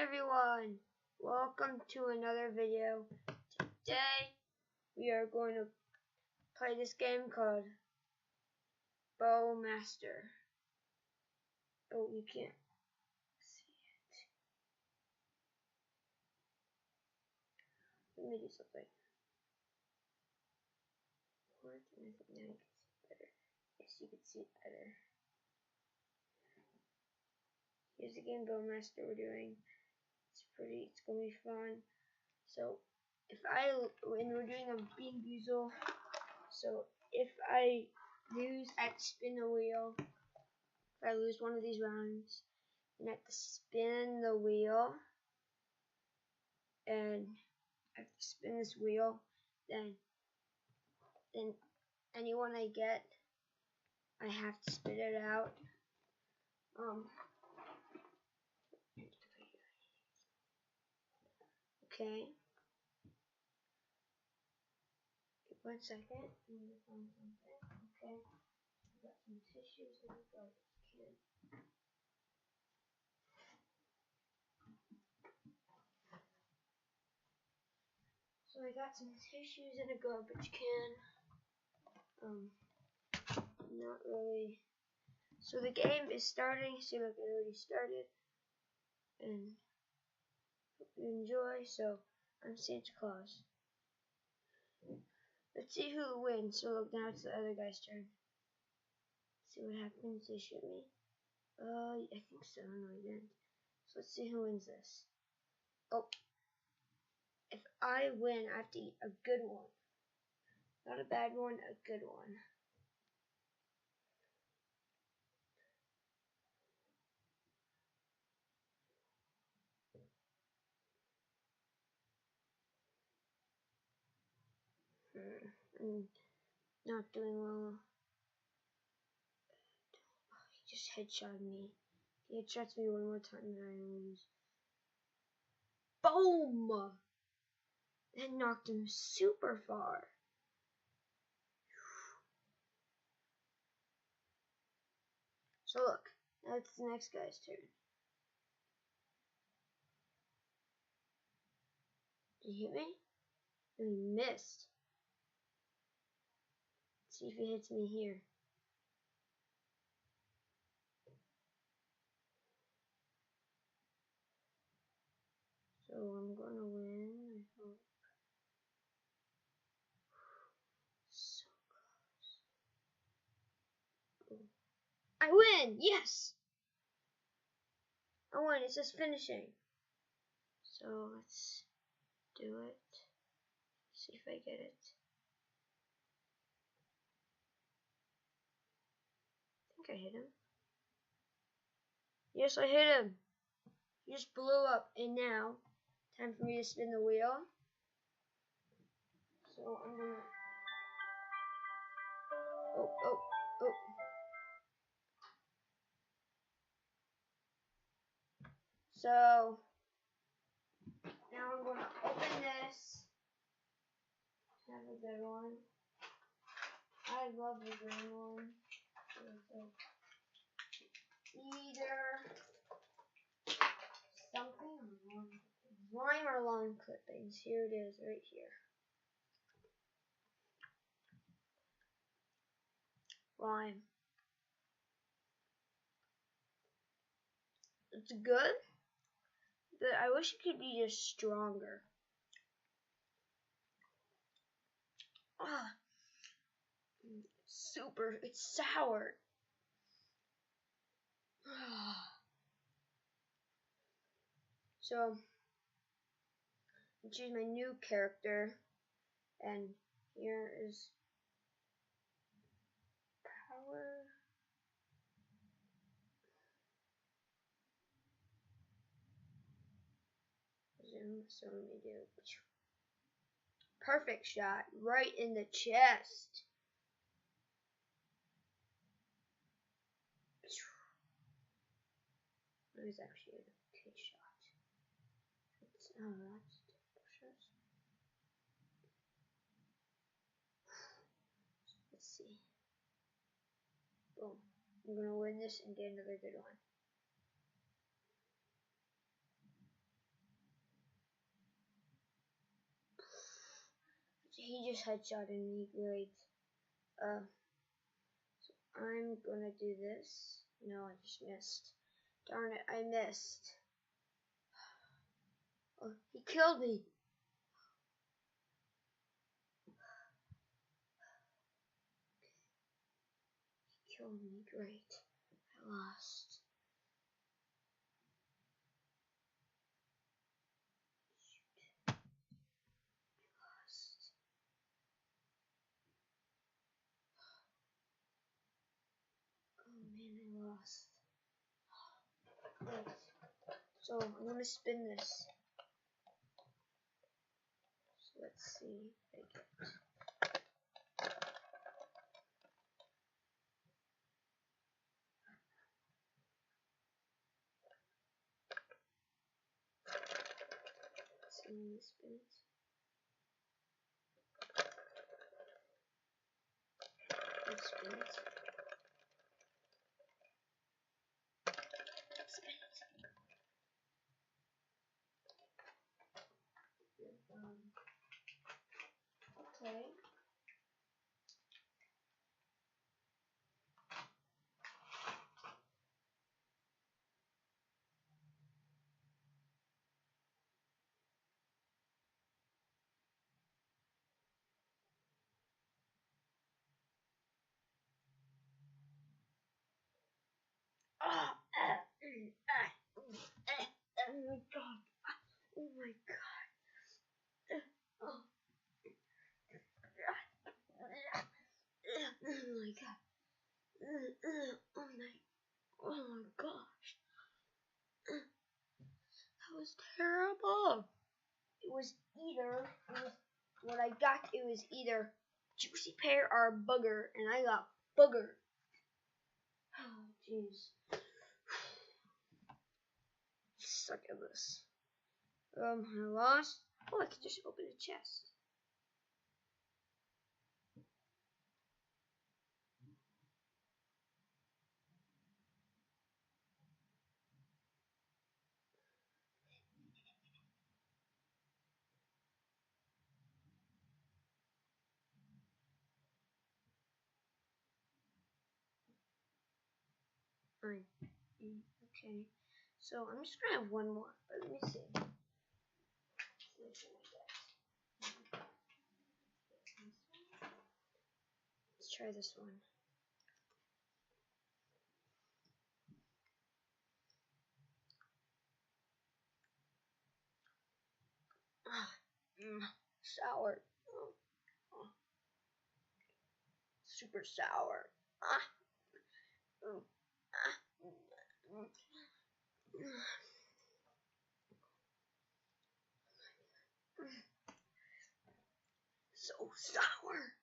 everyone, welcome to another video. Today we are going to play this game called Bowmaster. Oh, you can't see it. Let me do something. What? And I think now you can see it better. Yes, you can see it better. Here's the game Bowmaster we're doing. It's gonna be fun. So when we're doing a Bean Boozle, so if I lose, I have to spin the wheel. If I lose one of these rounds, then I have to spin the wheel, and I have to spin this wheel. Then anyone I get, I have to spit it out. Okay. 1 second. I'm gonna find something. Okay. I got some tissues in the garbage can. So I got some tissues in a garbage can. Not really. So the game is starting. See, look, it already started. And hope you enjoy. So I'm Santa Claus. Let's see who wins. So look, now it's the other guy's turn. See what happens. They shoot me. I think so. No, he didn't. So let's see who wins this. Oh, if I win, I have to eat a good one. Not a bad one, a good one. I'm not doing well. He just headshot me. He headshots me one more time and I lose. Boom! That knocked him super far. So look, now it's the next guy's turn. Did he hit me? No, he missed. Let's see if he hits me here. So I'm gonna win, I hope. So close. Oh. I win! Yes! I won, it says finishing. So let's do it. See if I get it. I think I hit him. Yes, I hit him. He just blew up. And now, time for me to spin the wheel. So I'm gonna. Oh. So now I'm gonna open this. Have a good one. I love the green one. Either something lime or lawn clippings. Here it is, right here. Lime. It's good, but I wish it could be just stronger. Super, it's sour. So, I choose my new character, and here is power. Zoom, so let me do perfect shot right in the chest. That was actually an okay shot. That's terrible shots. Let's see. Boom. I'm gonna win this and get another good one. he just headshotted me. Great. So I'm gonna do this. No, I just missed. Darn it, I missed. Oh, he killed me. He killed me. Great. I lost. Oh man, I lost. Right. So I'm gonna spin this. So let's see if I get. Let's see when this spins. It spins. It spins. Okay. Oh my god. Oh my god. Oh my god. Oh my gosh. That was terrible. It was what I got, it was either juicy pear or booger, and I got booger. Oh jeez. Suck at this. I lost. Oh, I can just open a chest. Fine. Okay. So I'm just gonna have one more. But let me see. Let's try this one. Sour. Super sour. So sour.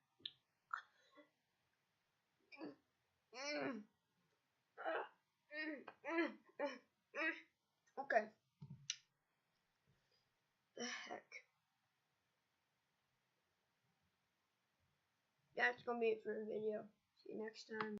Okay. The heck. That's gonna be it for the video. See you next time.